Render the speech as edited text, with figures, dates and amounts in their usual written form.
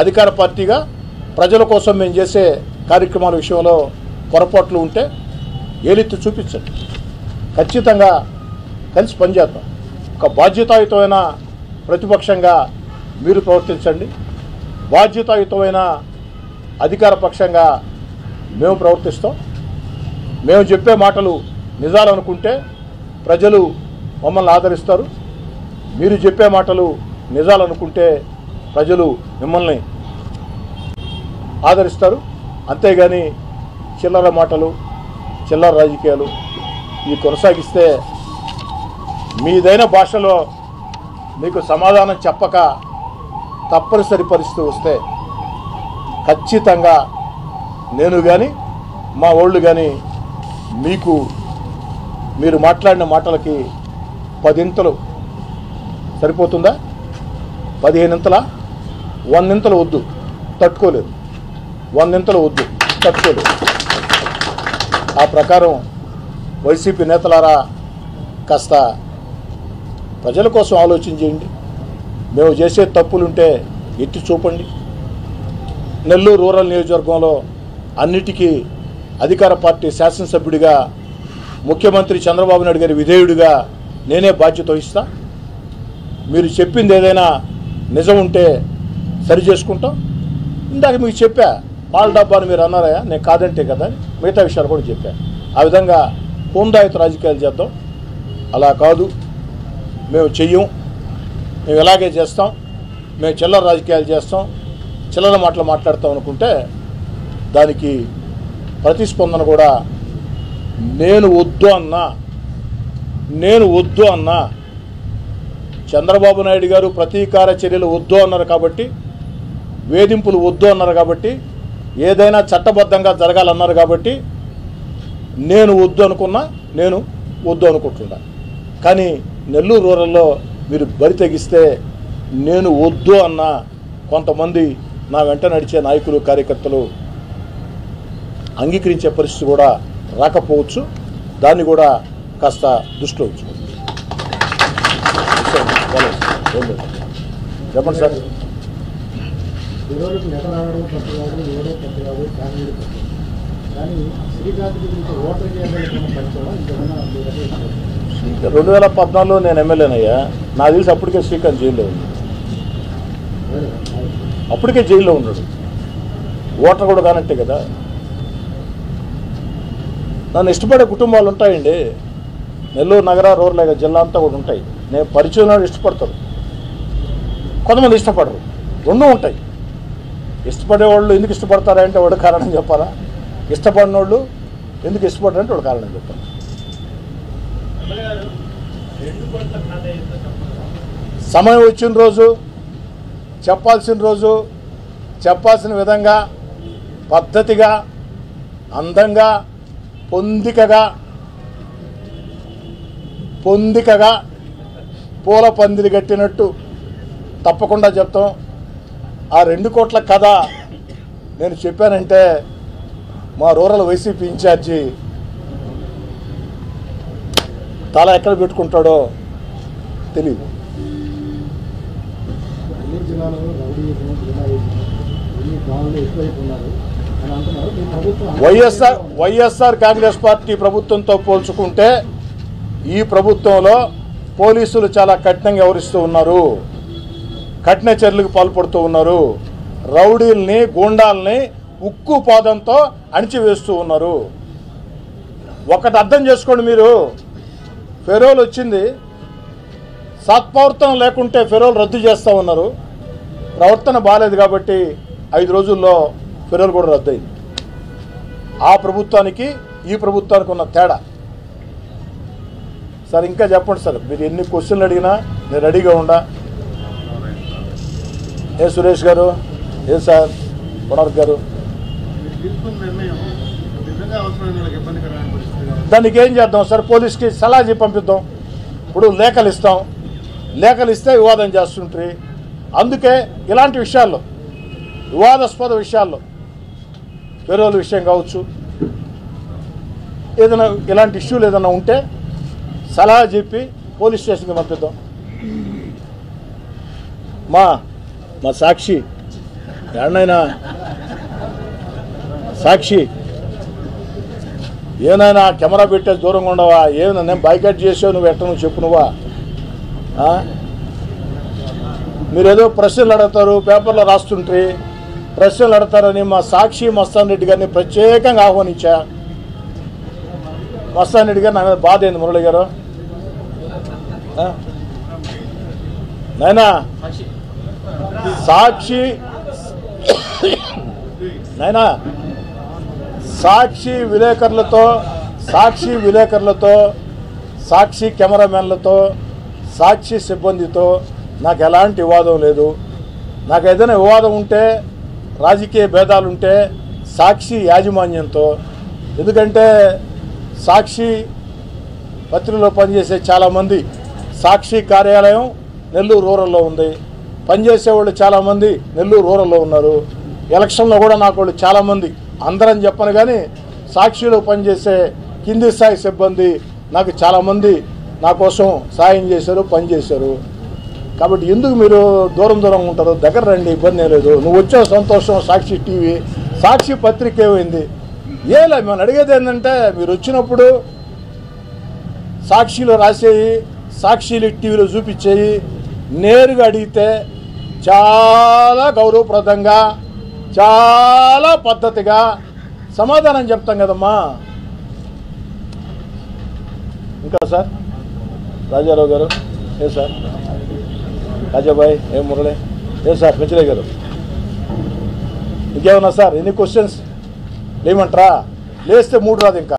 అధికార పార్టీగా ప్రజల కోసం మేము చేసే కార్యక్రమాల విషయంలో పొరపాట్లు ఉంటే ఏలెత్తి చూపించండి. ఖచ్చితంగా కలిసి పనిచేద్దాం. ఒక బాధ్యతాయుతమైన ప్రతిపక్షంగా మీరు ప్రవర్తించండి, బాధ్యతాయుతమైన అధికార పక్షంగా మేము ప్రవర్తిస్తాం. మేము చెప్పే మాటలు నిజాలనుకుంటే ప్రజలు మమ్మల్ని ఆదరిస్తారు, మీరు చెప్పే మాటలు నిజాలనుకుంటే ప్రజలు మిమ్మల్ని ఆదరిస్తారు. అంతేగాని చిల్లర మాటలు, చిల్లర రాజకీయాలు ఇవి కొనసాగిస్తే మీదైన భాషలో మీకు సమాధానం చెప్పక తప్పనిసరి పరిస్థితి వస్తే ఖచ్చితంగా నేను కానీ మా వాళ్ళు కానీ మీకు మీరు మాట్లాడిన మాటలకి 10 సరిపోతుందా, 15 100 వద్దు, తట్టుకోలేదు. 100 వద్దు, తట్టుకోలేదు. ఆ ప్రకారం వైసీపీ నేతలారా కాస్త ప్రజల కోసం ఆలోచన చేయండి. మేము చేసే తప్పులుంటే ఎత్తి చూపండి. నెల్లూరు రూరల్ నియోజకవర్గంలో అన్నిటికీ అధికార పార్టీ శాసనసభ్యుడిగా ముఖ్యమంత్రి చంద్రబాబు నాయుడు గారి విధేయుడిగా నేనే బాధ్యత వహిస్తా. మీరు చెప్పింది ఏదైనా నిజం ఉంటే సరి చేసుకుంటాం. ఇందాక మీకు చెప్పా, పాల డబ్బాని మీరు అన్నారా, నేను కాదంటే కదా, మిగతా విషయాలు కూడా చెప్పా. ఆ విధంగా హోందాయుత రాజకీయాలు చేద్దాం. అలా కాదు, మేము చెయ్యం, మేము ఇలాగే చేస్తాం, మేము చిల్లర రాజకీయాలు చేస్తాం, చిల్లర మాటలు మాట్లాడతాం అనుకుంటే దానికి ప్రతిస్పందన కూడా నేను వద్దు అన్నా చంద్రబాబు నాయుడు గారు ప్రతీకార చర్యలు వద్దు అన్నారు కాబట్టి, వేధింపులు వద్దు అన్నారు కాబట్టి, ఏదైనా చట్టబద్ధంగా జరగాలన్నారు కాబట్టి నేను వద్దు అనుకుంటున్నా. కానీ నెల్లూరు రూరల్లో మీరు బరి తెగిస్తే నేను వద్దు అన్న కొంతమంది నా వెంట నడిచే నాయకులు, కార్యకర్తలు అంగీకరించే పరిస్థితి కూడా రాకపోవచ్చు. దాన్ని కూడా కాస్త దృష్టిలో ఉంచుకోండి. చెప్పండి సార్. ఈరోజు నెల రావడం కొత్త కాదు, ఎవరో కొత్త కాదు, కాంగ్రెస్ కానీ శ్రీకాంత్ గురించి ఓటర్ చేయాలని పరిచయం ఇంకేమన్నా 2014లో నేను ఎమ్మెల్యేనయ్యా. నాకు తెలిసి అప్పటికే శ్రీకాంత్ జైల్లో ఉంది, అప్పటికే జైల్లో ఉన్నాడు. ఓటర్ కూడా కానట్టే కదా. నన్ను ఇష్టపడే కుటుంబాలు ఉంటాయండి. నెల్లూరు నగర, రూరల్ జిల్లా అంతా కూడా ఉంటాయి. నేను పరిచయం ఇష్టపడతారు, కొంతమంది ఇష్టపడరు, రెండూ ఉంటాయి. ఇష్టపడేవాళ్ళు ఎందుకు ఇష్టపడతారంటే వాడు కారణం చెప్పాలా, ఇష్టపడిన వాళ్ళు ఎందుకు ఇష్టపడరంటే వాడు కారణం చెప్పాలి. సమయం వచ్చిన రోజు చెప్పాల్సిన రోజు చెప్పాల్సిన విధంగా పద్ధతిగా అందంగా పొందికగా పూల పందిరి కట్టినట్టు తప్పకుండా చెప్తాం. ఆ 2 కోట్ల కథ నేను చెప్పానంటే మా రూరల్ వైసీపీ ఇన్ఛార్జి తల ఎక్కడ పెట్టుకుంటాడో తెలియదు. వైఎస్ఆర్ కాంగ్రెస్ పార్టీ ప్రభుత్వంతో పోల్చుకుంటే ఈ ప్రభుత్వంలో పోలీసులు చాలా కఠినంగా వ్యవహరిస్తూ ఉన్నారు, కఠిన చర్యలకు పాల్పడుతూ ఉన్నారు. రౌడీల్ని, గూండాల్ని ఉక్కు పాదంతో అణిచివేస్తూ ఉన్నారు. ఒకటి అర్థం చేసుకోండి, మీరు ఫెరోల్ వచ్చింది, సత్ప్రవర్తన లేకుంటే ఫెరోల్ రద్దు చేస్తూ ఉన్నారు. ప్రవర్తన బాగాలేదు కాబట్టి 5 రోజుల్లో ఫెరోల్ కూడా రద్దయింది. ఆ ప్రభుత్వానికి ఈ ప్రభుత్వానికి ఉన్న తేడా. సార్ ఇంకా చెప్పండి సార్, మీరు ఎన్ని క్వశ్చన్లు అడిగినా నేను రెడీగా ఉండా. ఏ సురేష్ గారు, ఏ సార్ కొనర్క్ గారు, దానికి ఏం చేద్దాం సార్? పోలీస్కి సలహా పంపిద్దాం. ఇప్పుడు లేఖలు ఇస్తే వివాదం చేస్తుంటారు. అందుకే ఇలాంటి విషయాల్లో, వివాదాస్పద విషయాల్లో, ఫెరోల్ విషయం కావచ్చు, ఏదైనా ఇలాంటి ఇష్యూలు ఏదైనా ఉంటే సలహా చెప్పి పోలీస్ స్టేషన్కి పంపిద్దాం. మా సాక్షి ఎన్నైనా సాక్షి ఏనైనా కెమెరా పెట్టే దూరంగా ఉండవా? ఏమైనా నేను బైకట్ చేసావు, నువ్వు ఎట్ట నువ్వు చెప్పు నువ్వా? మీరేదో ప్రశ్నలు అడుగుతారు, పేపర్లో రాస్తుంటే ప్రశ్నలు అడతారని మా సాక్షి మస్తాన్ రెడ్డి గారిని ప్రత్యేకంగా ఆహ్వానించా. మస్తాన్ రెడ్డి గారు నా మీద బాధ అయింది. మురళి గారు నైనా సాక్షి నైనా సాక్షి విలేకరులతో సాక్షి కెమెరామెన్లతో సాక్షి సిబ్బందితో నాకు ఎలాంటి వివాదం లేదు. నాకు ఏదైనా వివాదం ఉంటే, రాజకీయ భేదాలుంటే సాక్షి యాజమాన్యంతో. ఎందుకంటే సాక్షి పత్రికలో పనిచేసే చాలామంది, సాక్షి కార్యాలయం నెల్లూరు రూరల్లో ఉంది, పనిచేసేవాళ్ళు చాలామంది నెల్లూరు రూరల్లో ఉన్నారు. ఎలక్షన్లో కూడా నాకు వాళ్ళు చాలామంది, అందరం చెప్పను కానీ సాక్షిలో పనిచేసే కింది స్థాయి సిబ్బంది నాకు చాలామంది నా కోసం సాయం చేశారు, పనిచేశారు. కాబట్టి ఎందుకు మీరు దూరం ఉంటారు? దగ్గర రండి, ఇబ్బంది లేదు. నువ్వు వచ్చావు సంతోషం. సాక్షి టీవీ, సాక్షి పత్రిక ఏమైంది? ఏలే, మేము అడిగేది ఏంటంటే మీరు వచ్చినప్పుడు సాక్షిలో రాసేయి, సాక్షిలు టీవీలో చూపించేయి, నేరుగా అడిగితే చాలా గౌరవప్రదంగా చాలా పద్ధతిగా సమాధానం చెప్తాం కదమ్మా. ఇంకా సార్ రాజారావు గారు, ఏ సార్ రాజాబాయ్, ఏ మురళి, ఏ సార్ పెంచలే గారు, ఇంకేమన్నా సార్? ఎన్ని క్వశ్చన్స్ లేమంటారా? లేస్తే 3 రాదు ఇంకా.